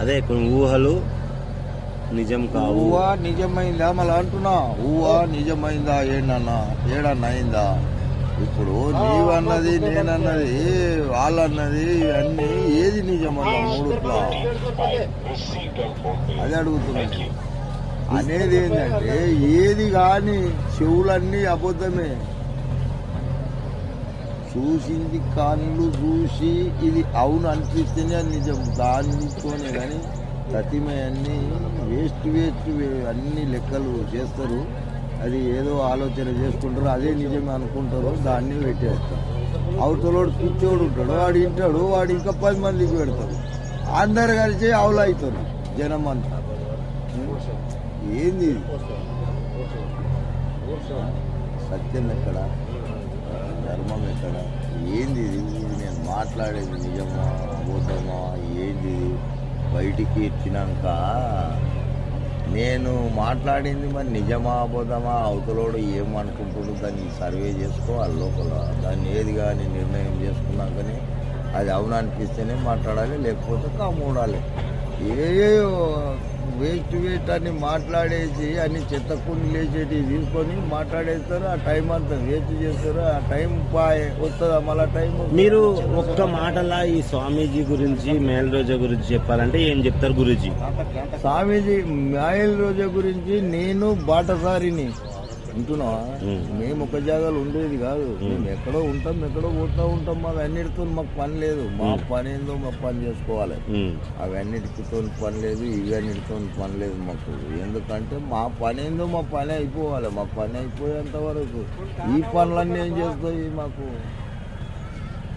అదే కొన్ని ఊహలు నిజం కావు. ఊహ నిజమైందా మళ్ళీ అంటున్నా, ఊహ నిజమైందా ఏడన్నా అయిందా? ఇప్పుడు నీవన్నది నేనన్నది వాళ్ళన్నది అన్ని ఏది నిజమన్నా మూడుట్లా అది అడుగుతున్నాను. అనేది ఏంటంటే ఏది కాని చెవులన్నీ అబద్ధమే. చూసింది కళ్ళు చూసి ఇది అవును అనిపిస్తేనే అది నిజం. దానితోనే కానీ ప్రతిమయన్ని వేస్ట్ అన్ని లెక్కలు చేస్తారు. అది ఏదో ఆలోచన చేసుకుంటారు, అదే నిజమే అనుకుంటారు, దాన్ని పెట్టేస్తారు. అవతలోడు పిచ్చోడు ఉంటాడు, వాడు వింటాడు, వాడు ఇంకా 10 మందికి పెడతాడు. అందరు కలిసి ఆవులు అవుతారు జనం అంతా. ఏంది సత్యం ఎక్కడ, ధర్మం ఎక్కడ? ఏంది ఇది? నేను మాట్లాడేది నిజమా అబద్ధమా ఏంది? బయటికి ఇచ్చినాక నేను మాట్లాడింది మరి నిజమా అబద్ధమా, అవతలోడు ఏమనుకుంటుడు దాన్ని సర్వే చేసుకోవాలి లోపల. దాన్ని ఏది కానీ నిర్ణయం చేసుకున్నాకనే అది అవును అనిపిస్తేనే మాట్లాడాలి, లేకపోతే కామూడాలి. ఏ వేస్ట్ అని మాట్లాడేసి అన్ని చెత్త కొన్ని లేచేటి తీసుకొని మాట్లాడేస్తారు. ఆ టైం అంతా వేస్ట్ చేస్తారు. ఆ టైం వస్తుందా మళ్ళా టైం? మీరు ఒక్క మాటలా ఈ స్వామీజీ గురించి మేల్ రోజా గురించి చెప్పాలంటే ఏం చెప్తారు గురూజీ? స్వామీజీ మేల్ రోజా గురించి నేను బాటసారిని ఉంటున్నా. మేము ఒక జాగాలో ఉండేది కాదు. మేము ఎక్కడో ఉంటాం, ఎక్కడో పోతా ఉంటాం. అవన్నిటితో మాకు పని లేదు. మా పని ఏందో మాకు పని చేసుకోవాలి. అవన్నిటితో పని లేదు, ఇవన్నిటితో పని లేదు మాకు. ఎందుకంటే మా పని ఏందో మా పని అయిపోవాలి. మా పని అయిపోయేంత వరకు ఈ పనులన్నీ ఏం చేస్తాయి? మాకు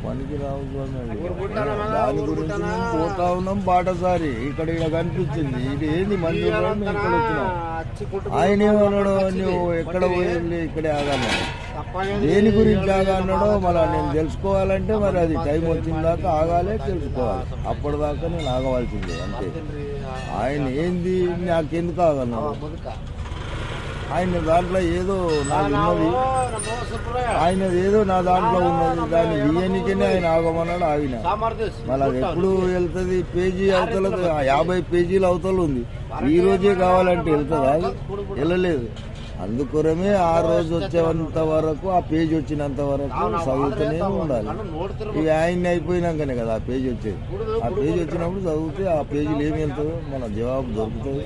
పనికి రావు. దాని గురించి మేము పోతా ఉన్నాం. బాటసారి ఇక్కడ కనిపించింది. ఇది ఏంది మందిరం? మేము ఇక్కడ వచ్చినాం. ఆయన ఏమన్నాడు, నువ్వు ఎక్కడ పోయింది ఇక్కడే ఆగన్నాడు. దేని గురించి ఆగన్నాడో మళ్ళీ నేను తెలుసుకోవాలంటే మరి అది టైం వచ్చిన దాకా ఆగాలే, తెలుసుకోవాలి. అప్పటిదాకా నేను ఆగవలసిందే అంతే. ఆయన ఏంది నాకెందుకు ఆగన్నాడు? ఆయన దాంట్లో ఏదో నాకు ఉన్నది, ఆయనది ఏదో నా దాంట్లో ఉన్నది. దాన్ని బియ్యానికనే ఆయన ఆగమన్నాడు. ఆగిన మళ్ళీ అది ఎప్పుడు వెళ్తుంది? పేజీ అవతల 50 పేజీల అవతల ఉంది. ఈ రోజే కావాలంటే వెళ్తుందా? వెళ్ళలేదు. అందుకోరమే ఆ రోజు వచ్చేంత వరకు, ఆ పేజీ వచ్చినంత వరకు చదువుతూనే ఉండాలి. ఇక ఆయన్ని అయిపోయినాకనే కదా ఆ పేజీ వచ్చేది. ఆ పేజీ వచ్చినప్పుడు చదివితే ఆ పేజీలు ఏమి వెళ్తుందో మన జవాబు దొరుకుతుంది.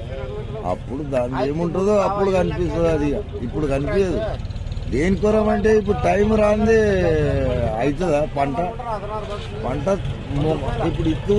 అప్పుడు దాని ఏముంటుందో అప్పుడు కనిపిస్తుంది. అది ఇప్పుడు కనిపించదు. దేనికోరం అంటే ఇప్పుడు టైం రాందే అవుతుందా? పంట ఇప్పుడు ఇత్తు